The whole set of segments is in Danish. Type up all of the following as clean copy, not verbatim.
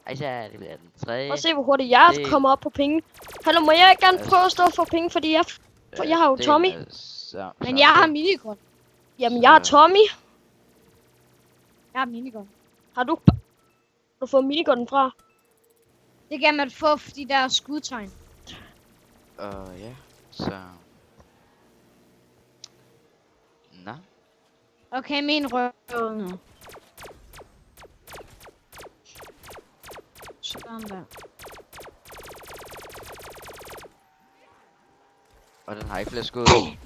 Ej, det bliver den tredje. Prøv at se, hvor hurtigt jeg kommer op på penge. Hallo, må jeg ikke gerne prøve at stå for penge, fordi jeg har jo Tommy. Men jeg har minigun. Jamen, jeg har Tommy. Jeg har minigun. Har du fået minigunnen fra? Det kan man få, fordi der er skudtegn. Ja, så... Nå. Okay, min røv nu. Sådan der. Og den har ikke flere skud.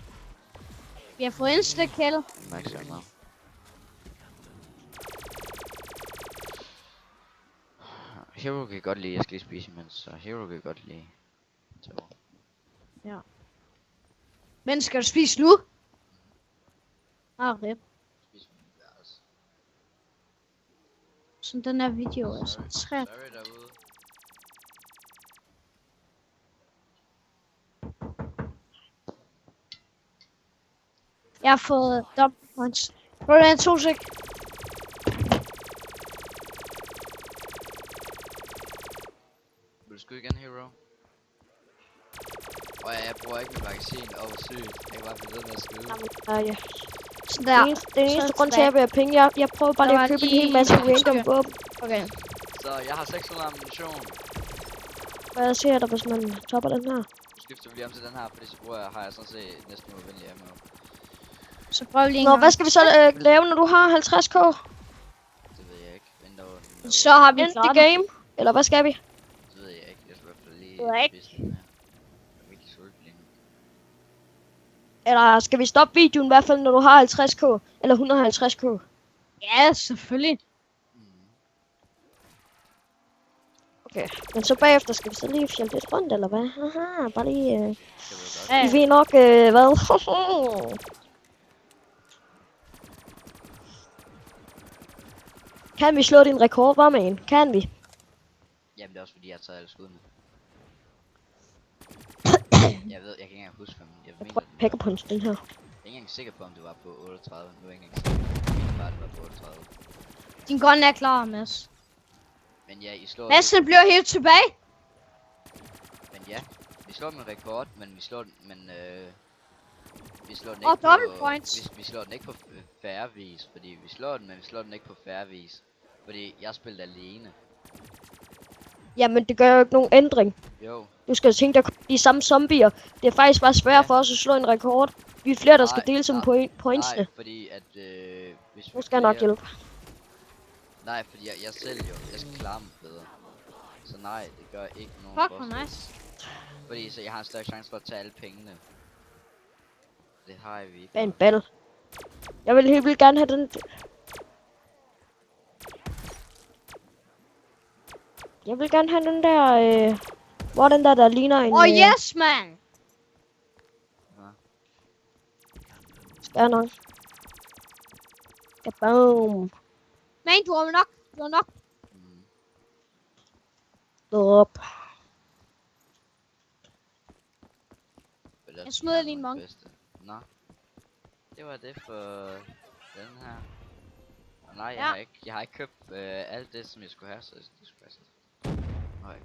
Vi har fået insta-kill. Max er med. Hero kan godt lide, jeg skal lige spise imens, så Hero kan godt lide. Ja. Men skal du spise nu? Rip. Så den her video er så træt. Jeg har fået double points. Prøv at 2 sek. Vil du skyde igen, Hero? Jeg bruger ikke mit magasin. Sygt. Jeg kan bare blive ved med at skyde. Ja. Sådan der. Den eneste grund til, at jeg vil have penge, jeg prøver bare lige at købe en hel masse random våben. Okay. Så jeg har 600 ammunition. Hvad siger der, hvis man topper den her? Nu skifter vi lige om til den her, fordi så har jeg sådan set næsten uvenlig ammo. Så prøv lige en Nå, gang. hvad skal vi så lave, når du har 50k? Det ved jeg ikke. Så har vi End the klaret game? Eller hvad skal vi? Det ved jeg ikke. Jeg skal i hvert fald lige... Det ved jeg ikke. spise den her. Jeg er virkelig sulten lige nu. Eller skal vi stoppe videoen i hvert fald, når du har 50k? Eller 150k? Ja, selvfølgelig. Okay, men så bagefter skal vi så lige fjælde lidt rundt, eller hvad? Haha, bare lige... Det ved jeg godt. I ved nok, hvad? Kan vi slå din rekord, var med en? Kan vi? Jamen det er også fordi jeg har taget alle skuddene. Jeg kan ikke engang huske, om jeg Jeg mener prøver at pakke punch den her. Jeg er ikke engang sikker på, om det var på 38. Nu er jeg ikke engang sikker. Jeg mener bare, det var på 38. Din gun er klar, Mads. Men ja, I slår... Mads, den bliver helt tilbage. Men ja, vi slår den rekord, men vi slår den, vi slår den Og ikke double på... points. Vi slår den ikke på fair vis, fordi vi slår den, men vi slår den ikke på fair vis. Fordi jeg spillede alene. Jamen, det gør jo ikke nogen ændring. Jo. Du skal tænke dig de samme zombier. Det er faktisk bare svært for os at slå en rekord. Vi er flere, der skal dele som pointsene. Nej, fordi at hvis Nu skal jeg nok hjælpe. Nej, fordi jeg selv jo, jeg skal klare mig bedre. Så nej, det gør ikke nogen Fuck, forskel. hvor nice. Fordi så jeg har en større chance for at tage alle pengene. Det har jeg ikke. Hvad en battle. Jeg vil helt vildt gerne have den. Jeg vil gerne have den der, hvor den der ligner en... Yes, man. Ja, nok. Ja, boom. Men du har nok. Du har nok. Op. Jeg smider lige en monk. Nå. Det var det for den her. Og nej, Ja. jeg har ikke købt alt det, som jeg skulle have, så det skulle være sådan. Okay.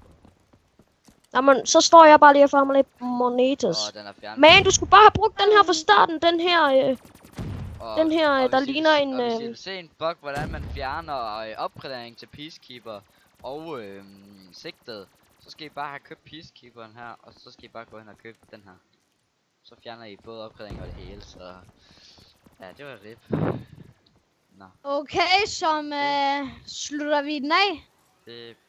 Jamen, så står jeg bare lige og får mig lidt monetas. Den er fjernet. Men du skulle bare have brugt den her fra starten, den her, der ligner en... Hvis I vil se en bug, hvordan man fjerner opgradering til Peacekeeper og sigtet, så skal I bare have købt Peacekeeperen her, og så skal I bare gå hen og købe den her. Så fjerner I både opgradering og det hele, så... Ja, det var rip. Nå. Okay, som slutter vi den af.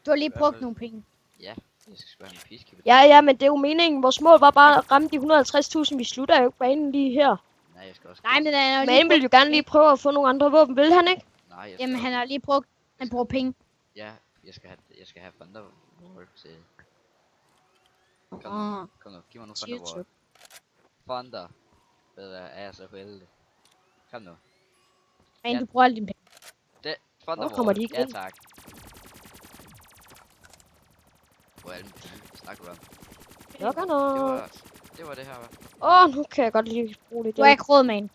Du har lige brugt nogle penge. Ja, jeg skal sgu have en Peacekeeper. Ja, men det er jo meningen. Vores mål var bare at ramme de 150.000. Vi slutter jo ikke banen lige her. Nej, jeg skal også... Nej, men han har Men vil jo gerne lige prøve at få nogle andre våben, vil han ikke? Nej, jeg Jamen, han har lige brugt... Han bruger penge. Ja, jeg skal have Thunderbolt til... Kom nu, giv mig nu Thunderbolt. Thunder. Ved du hvad, er jeg så heldig. Kom nu. Men du bruger alle dine penge. Det, Thunderbolt. kommer de ikke ja, ind? tak. Hvor er alle mine penge? Snakker du om? Det var Det var det her, hva'? nu kan jeg godt lige bruge det. Du har ikke råd med en.